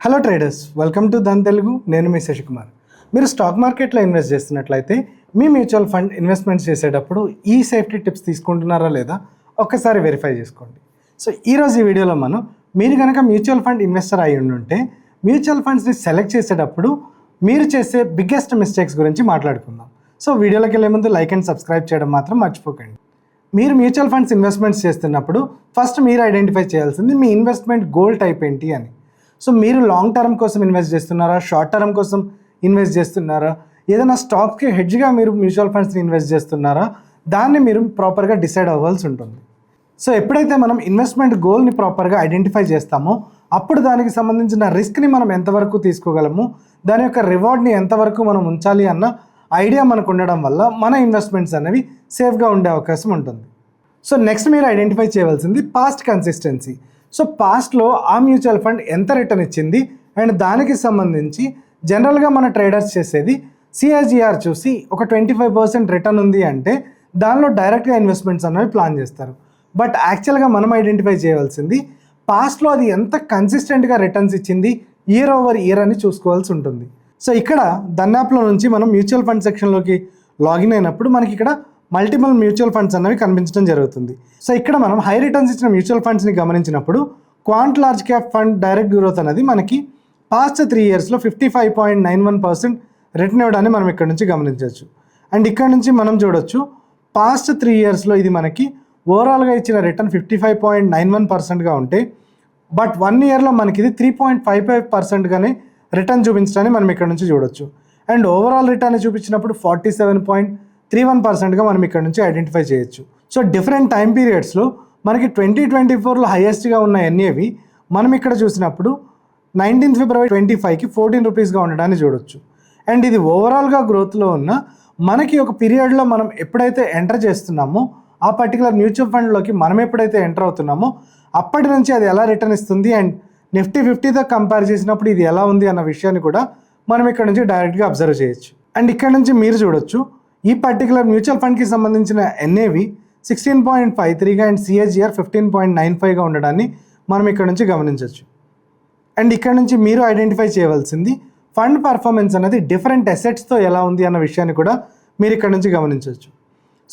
Hello traders, welcome to Dhan Telugu. నేను మీ శశికుమార్. మీరు స్టాక్ మార్కెట్లో ఇన్వెస్ట్ చేస్తున్నట్లయితే మీ మ్యూచువల్ ఫండ్ ఇన్వెస్ట్మెంట్స్ చేసేటప్పుడు ఈ సేఫ్టీ టిప్స్ తీసుకుంటున్నారా లేదా ఒక్కసారి వెరిఫై చేసుకోండి. సో ఈరోజు ఈ వీడియోలో మీరు కనుక మ్యూచువల్ ఫండ్ ఇన్వెస్టర్ అయి ఉంటే మ్యూచువల్ ఫండ్స్ని సెలెక్ట్ చేసేటప్పుడు మీరు చేసే బిగ్గెస్ట్ మిస్టేక్స్ గురించి మాట్లాడుకుందాం. సో వీడియోలోకి వెళ్ళే ముందు లైక్ అండ్ సబ్స్క్రైబ్ చేయడం మాత్రం మర్చిపోకండి. మీరు మ్యూచువల్ ఫండ్స్ ఇన్వెస్ట్మెంట్స్ చేస్తున్నప్పుడు ఫస్ట్ మీరు ఐడెంటిఫై చేయాల్సింది మీ ఇన్వెస్ట్మెంట్ గోల్ టైప్ ఏంటి అని. సో మీరు లాంగ్ టర్మ్ కోసం ఇన్వెస్ట్ చేస్తున్నారా, షార్ట్ టర్మ్ కోసం ఇన్వెస్ట్ చేస్తున్నారా, ఏదైనా స్టాక్స్కి హెడ్జ్గా మీరు మ్యూచువల్ ఫండ్స్ని ఇన్వెస్ట్ చేస్తున్నారా, దాన్ని మీరు ప్రాపర్గా డిసైడ్ అవ్వాల్సి ఉంటుంది. సో ఎప్పుడైతే మనం ఇన్వెస్ట్మెంట్ గోల్ని ప్రాపర్గా ఐడెంటిఫై చేస్తామో అప్పుడు దానికి సంబంధించిన రిస్క్ని మనం ఎంతవరకు తీసుకోగలము, దాని యొక్క రివార్డ్ని ఎంతవరకు మనం ఉంచాలి అన్న ఐడియా మనకు ఉండడం వల్ల మన ఇన్వెస్ట్మెంట్స్ అనేవి సేఫ్గా ఉండే అవకాశం ఉంటుంది. సో నెక్స్ట్ మీరు ఐడెంటిఫై చేయవలసింది పాస్ట్ కన్సిస్టెన్సీ. సో పాస్ట్లో ఆ మ్యూచువల్ ఫండ్ ఎంత రిటర్న్ ఇచ్చింది అండ్ దానికి సంబంధించి జనరల్గా మన ట్రేడర్స్ చేసేది సిఏజిఆర్ చూసి ఒక 25% రిటర్న్ ఉంది అంటే దానిలో డైరెక్ట్గా ఇన్వెస్ట్మెంట్స్ అనేవి ప్లాన్ చేస్తారు. బట్ యాక్చువల్గా మనం ఐడెంటిఫై చేయవలసింది పాస్ట్లో అది ఎంత కన్సిస్టెంట్గా రిటర్న్స్ ఇచ్చింది ఇయర్ ఓవర్ ఇయర్ అని చూసుకోవాల్సి ఉంటుంది. సో ఇక్కడ ధన్ యాప్లో నుంచి మనం మ్యూచువల్ ఫండ్ సెక్షన్లోకి లాగిన్ అయినప్పుడు మనకి ఇక్కడ మల్టిపుల్ మ్యూచువల్ ఫండ్స్ అనేవి కనిపించడం జరుగుతుంది. సో ఇక్కడ మనం హై రిటర్న్స్ ఇచ్చిన మ్యూచువల్ ఫండ్స్ని గమనించినప్పుడు quant large cap fund direct growth అనేది మనకి పాస్ట్ 3 ఇయర్స్లో 55.91% రిటర్న్ ఇవ్వడాన్ని మనం ఇక్కడ నుంచి గమనించవచ్చు. అండ్ ఇక్కడ నుంచి మనం చూడొచ్చు పాస్ట్ 3 ఇయర్స్లో ఇది మనకి ఓవరాల్గా ఇచ్చిన రిటర్న్ 55.91%గా ఉంటే బట్ 1 ఇయర్లో మనకి ఇది 3.55%గానే రిటర్న్ చూపించడాన్ని మనం ఇక్కడ నుంచి చూడొచ్చు. అండ్ ఓవరాల్ రిటర్న్ చూపించినప్పుడు 47.31%గా మనం ఇక్కడ నుంచి ఐడెంటిఫై చేయొచ్చు. సో డిఫరెంట్ టైం పీరియడ్స్లో మనకి 2024లో హైయెస్ట్గా ఉన్న ఎన్ఏవి మనం ఇక్కడ చూసినప్పుడు 19 ఫిబ్రవరి 2025కి 14 రూపీస్గా ఉండడాన్ని చూడొచ్చు. అండ్ ఇది ఓవరాల్గా గ్రోత్లో ఉన్న మనకి ఒక పీరియడ్లో మనం ఎప్పుడైతే ఎంటర్ చేస్తున్నామో ఆ పర్టికులర్ మ్యూచువల్ ఫండ్లోకి మనం ఎప్పుడైతే ఎంటర్ అవుతున్నామో అప్పటి నుంచి అది ఎలా రిటర్న్ ఇస్తుంది అండ్ నిఫ్టీ 50తో కంపేర్ చేసినప్పుడు ఇది ఎలా ఉంది అన్న విషయాన్ని కూడా మనం ఇక్కడ నుంచి డైరెక్ట్గా అబ్జర్వ్ చేయొచ్చు. అండ్ ఇక్కడ నుంచి మీరు చూడొచ్చు ఈ పర్టికులర్ మ్యూచువల్ ఫండ్కి సంబంధించిన ఎన్ఏవి 16.53గా అండ్ సిఏజిఆర్ 15.95గా ఉండడాన్ని మనం ఇక్కడ నుంచి గమనించవచ్చు. అండ్ ఇక్కడ నుంచి మీరు ఐడెంటిఫై చేయవలసింది ఫండ్ పర్ఫార్మెన్స్ అనేది డిఫరెంట్ అసెట్స్తో ఎలా ఉంది అన్న విషయాన్ని కూడా మీరు ఇక్కడ నుంచి గమనించవచ్చు.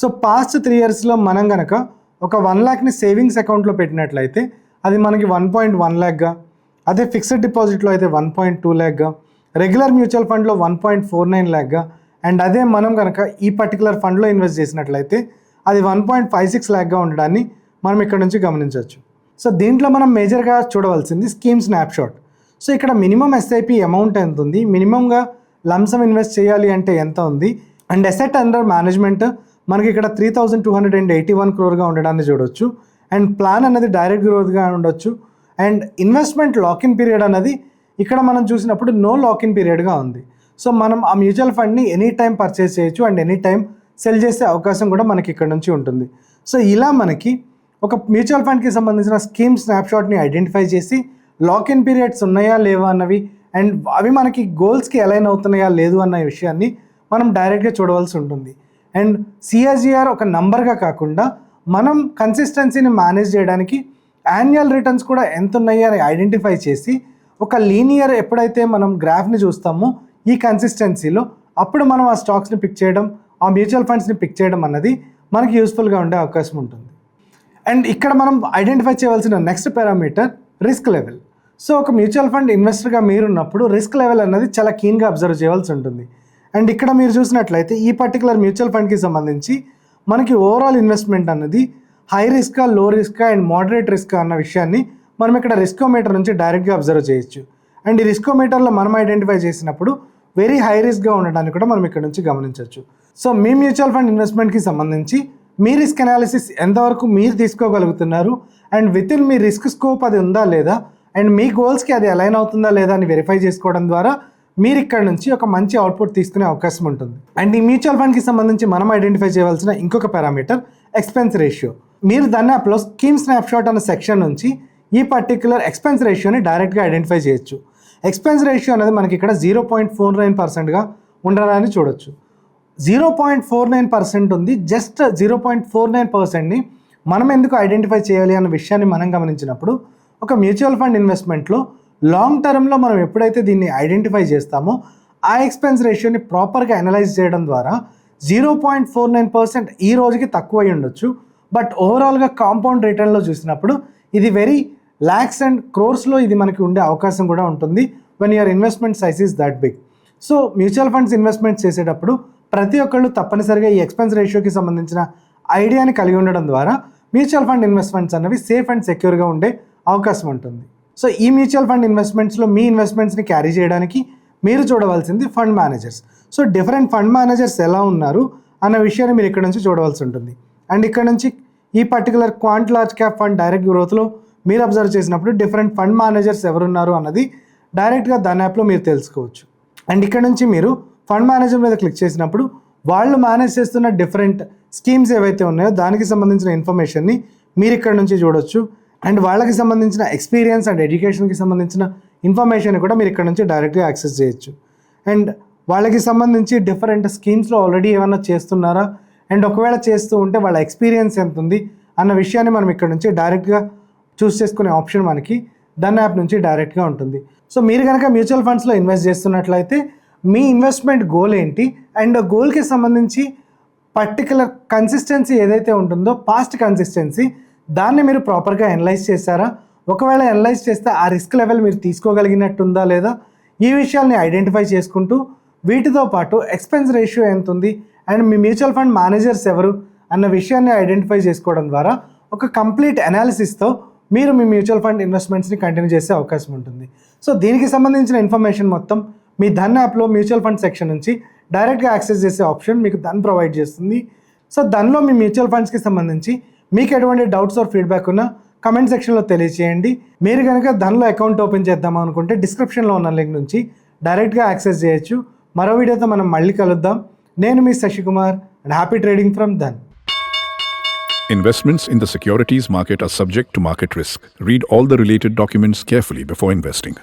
సో పాస్ట్ 3 ఇయర్స్లో మనం కనుక ఒక 1 లాఖ్ని సేవింగ్స్ అకౌంట్లో పెట్టినట్లయితే అది మనకి 1.1 లాఖ్గా, అదే ఫిక్స్డ్ డిపాజిట్లో అయితే 1.2 లాఖ్గా, రెగ్యులర్ మ్యూచువల్ ఫండ్లో 1.49 లాఖ్గా, అండ్ అదే మనం కనుక ఈ పర్టికులర్ ఫండ్లో ఇన్వెస్ట్ చేసినట్లయితే అది 1.56 లాఖ్గా ఉండడాన్ని మనం ఇక్కడ నుంచి గమనించవచ్చు. సో దీంట్లో మనం మేజర్గా చూడవలసింది స్కీమ్ స్నాప్షాట్. సో ఇక్కడ మినిమం ఎస్ఐపి అమౌంట్ ఎంత ఉంది, మినిమంగా లంసమ్ ఇన్వెస్ట్ చేయాలి అంటే ఎంత ఉంది, అండ్ అసెట్ అండర్ మేనేజ్మెంట్ మనకి ఇక్కడ 3281 crore ఉండడాన్ని చూడవచ్చు. అండ్ ప్లాన్ అనేది డైరెక్ట్ గ్రోత్గా ఉండొచ్చు. అండ్ ఇన్వెస్ట్మెంట్ లాకిన్ పీరియడ్ అనేది ఇక్కడ మనం చూసినప్పుడు నో లాకిన్ పీరియడ్గా ఉంది. సో మనం ఆ మ్యూచువల్ ఫండ్ని ఎనీ టైం పర్చేస్ చేయొచ్చు అండ్ ఎనీ టైం సెల్ చేసే అవకాశం కూడా మనకి ఇక్కడ నుంచి ఉంటుంది. సో ఇలా మనకి ఒక మ్యూచువల్ ఫండ్కి సంబంధించిన స్కీమ్ స్నాప్షాట్ని ఐడెంటిఫై చేసి లాకిన్ పీరియడ్స్ ఉన్నాయా లేవా అన్నవి అండ్ అవి మనకి గోల్స్కి అలైన్ అవుతున్నాయా లేదు అన్న విషయాన్ని మనం డైరెక్ట్గా చూడవలసి ఉంటుంది. అండ్ సిఏజిఆర్ ఒక నంబర్గా కాకుండా మనం కన్సిస్టెన్సీని మేనేజ్ చేయడానికి యాన్యువల్ రిటర్న్స్ కూడా ఎంత ఉన్నాయి అని ఐడెంటిఫై చేసి ఒక లీనియర్ ఎప్పుడైతే మనం గ్రాఫ్ని చూస్తామో ఈ కన్సిస్టెన్సీలో అప్పుడు మనం ఆ స్టాక్స్ని పిక్ చేయడం, ఆ మ్యూచువల్ ఫండ్స్ని పిక్ చేయడం అన్నది మనకి యూస్ఫుల్గా ఉండే అవకాశం ఉంటుంది. అండ్ ఇక్కడ మనం ఐడెంటిఫై చేయవలసిన next parameter risk level. So ఒక మ్యూచువల్ ఫండ్ ఇన్వెస్టర్గా మీరున్నప్పుడు రిస్క్ లెవెల్ అన్నది చాలా కీన్గా అబ్జర్వ్ చేయవలసి ఉంటుంది. అండ్ ఇక్కడ మీరు చూసినట్లయితే ఈ పర్టికులర్ మ్యూచువల్ ఫండ్కి సంబంధించి మనకి ఓవరాల్ ఇన్వెస్ట్మెంట్ అన్నది హై రిస్కా, లో రిస్కా అండ్ మోడరేట్ రిస్కా అన్న విషయాన్ని మనం ఇక్కడ రిస్కోమీటర్ నుంచి డైరెక్ట్గా అబ్జర్వ్ చేయొచ్చు. అండ్ ఈ రిస్కోమీటర్లో మనం ఐడెంటిఫై చేసినప్పుడు వెరీ హై రిస్క్గా ఉండడానికి కూడా మనం ఇక్కడ నుంచి గమనించవచ్చు. సో మీ మ్యూచువల్ ఫండ్ ఇన్వెస్ట్మెంట్కి సంబంధించి మీ రిస్క్ అనాలిసిస్ ఎంతవరకు మీరు తీసుకోగలుగుతున్నారు అండ్ విత్ ఇన్ మీ రిస్క్ స్కోప్ అది ఉందా లేదా అండ్ మీ గోల్స్కి అది అలైన్ అవుతుందా లేదా అని వెరిఫై చేసుకోవడం ద్వారా మీరు ఇక్కడ నుంచి ఒక మంచి అవుట్పుట్ తీసుకునే అవకాశం ఉంటుంది. అండ్ ఈ మ్యూచువల్ ఫండ్కి సంబంధించి మనం ఐడెంటిఫై చేయవలసిన ఇంకొక పారామీటర్ ఎక్స్పెన్స్ రేషియో. మీరు ధన్ యాప్లో స్కీమ్ స్నాప్షాట్ అన్న సెక్షన్ నుంచి ఈ పర్టికులర్ ఎక్స్పెన్స్ రేషియోని డైరెక్ట్గా ఐడెంటిఫై చేయొచ్చు. ఎక్స్పెన్స్ రేషియో అనేది మనకి ఇక్కడ 0.49%గా ఉండడాన్ని చూడొచ్చు. 0.49% ఉంది. జస్ట్ 0.49%ని మనం ఎందుకు ఐడెంటిఫై చేయాలి అన్న విషయాన్ని మనం గమనించినప్పుడు ఒక మ్యూచువల్ ఫండ్ ఇన్వెస్ట్మెంట్లో లాంగ్ టర్మ్లో మనం ఎప్పుడైతే దీన్ని ఐడెంటిఫై చేస్తామో ఆ ఎక్స్పెన్స్ రేషియోని ప్రాపర్గా అనలైజ్ చేయడం ద్వారా 0.49% ఈ రోజుకి తక్కువ అయి ఉండొచ్చు. బట్ ఓవరాల్గా కాంపౌండ్ రిటర్న్లో చూసినప్పుడు ఇది వెరీ ల్యాక్స్ అండ్ క్రోర్స్లో ఇది మనకి ఉండే అవకాశం కూడా ఉంటుంది when your investment size is that big. So mutual funds investments చేసేటప్పుడు ప్రతి ఒక్కళ్ళు తప్పనిసరిగా ఈ ఎక్స్పెన్స్ రేషియోకి సంబంధించిన ఐడియాని కలిగి ఉండడం ద్వారా మ్యూచువల్ ఫండ్ ఇన్వెస్ట్మెంట్స్ అనేవి సేఫ్ అండ్ సెక్యూర్గా ఉండే అవకాశం ఉంటుంది. సో ఈ మ్యూచువల్ ఫండ్ ఇన్వెస్ట్మెంట్స్లో మీ ఇన్వెస్ట్మెంట్స్ని క్యారీ చేయడానికి మీరు చూడవలసింది fund managers. So different fund managers ఎలా ఉన్నారు అన్న విషయాన్ని మీరు ఇక్కడ నుంచి చూడవలసి ఉంటుంది. అండ్ ఇక్కడ నుంచి ఈ particular quant large cap fund direct గ్రోత్లో మీరు అబ్జర్వ్ చేసినప్పుడు డిఫరెంట్ ఫండ్ మేనేజర్స్ ఎవరున్నారు అన్నది డైరెక్ట్గా దాని యాప్లో మీరు తెలుసుకోవచ్చు. అండ్ ఇక్కడ నుంచి మీరు ఫండ్ మేనేజర్ మీద క్లిక్ చేసినప్పుడు వాళ్ళు మేనేజ్ చేస్తున్న డిఫరెంట్ స్కీమ్స్ ఏవైతే ఉన్నాయో దానికి సంబంధించిన ఇన్ఫర్మేషన్ని మీరు ఇక్కడ నుంచి చూడొచ్చు. అండ్ వాళ్ళకి సంబంధించిన ఎక్స్పీరియన్స్ అండ్ ఎడ్యుకేషన్కి సంబంధించిన ఇన్ఫర్మేషన్ కూడా మీరు ఇక్కడ నుంచి డైరెక్ట్గా యాక్సెస్ చేయొచ్చు. అండ్ వాళ్ళకి సంబంధించి డిఫరెంట్ స్కీమ్స్లో ఆల్రెడీ ఏమైనా చేస్తున్నారా అండ్ ఒకవేళ చేస్తూ ఉంటే వాళ్ళ ఎక్స్పీరియన్స్ ఎంత ఉంది అన్న విషయాన్ని మనం ఇక్కడ నుంచి డైరెక్ట్గా చూస్ చేసుకునే ఆప్షన్ మనకి దన్ యాప్ నుంచి డైరెక్ట్గా ఉంటుంది. సో మీరు కనుక మ్యూచువల్ ఫండ్స్లో ఇన్వెస్ట్ చేస్తున్నట్లయితే మీ ఇన్వెస్ట్మెంట్ గోల్ ఏంటి అండ్ గోల్కి సంబంధించి పర్టికులర్ కన్సిస్టెన్సీ ఏదైతే ఉంటుందో పాస్ట్ కన్సిస్టెన్సీ దాన్ని మీరు ప్రాపర్గా అనలైజ్ చేశారా, ఒకవేళ అనలైజ్ చేస్తే ఆ రిస్క్ లెవెల్ మీరు తీసుకోగలిగినట్టుందా లేదా, ఈ విషయాల్ని ఐడెంటిఫై చేసుకుంటూ వీటితో పాటు ఎక్స్పెన్స్ రేషియో ఎంత ఉంది and me mutual fund managers ఎవరు అన్న విషయాన్ని ఐడెంటిఫై చేసుకోవడం ద్వారా ఒక కంప్లీట్ అనాలిసిస్తో మీరు మీ మ్యూచువల్ ఫండ్ ఇన్వెస్ట్మెంట్స్ని కంటిన్యూ చేసే అవకాశం ఉంటుంది. సో దీనికి సంబంధించిన ఇన్ఫర్మేషన్ మొత్తం మీ ధన్ యాప్లో మ్యూచువల్ ఫండ్ సెక్షన్ నుంచి డైరెక్ట్గా యాక్సెస్ చేసే ఆప్షన్ మీకు ధన్ ప్రొవైడ్ చేస్తుంది. సో దానిలో మీ మ్యూచువల్ ఫండ్స్కి సంబంధించి మీకు ఎటువంటి డౌట్స్ ఆర్ ఫీడ్బ్యాక్ ఉన్నా కమెంట్ సెక్షన్లో తెలియచేయండి. మీరు కనుక ధన్లో అకౌంట్ ఓపెన్ చేద్దాం అనుకుంటే డిస్క్రిప్షన్లో ఉన్న లింక్ నుంచి డైరెక్ట్గా యాక్సెస్ చేయొచ్చు. మరో వీడియోతో మనం మళ్ళీ కలుద్దాం. నేను మీ Shashikumar and happy trading from Dhan. Investments in the securities market are subject to market risk. Read all the related documents carefully before investing.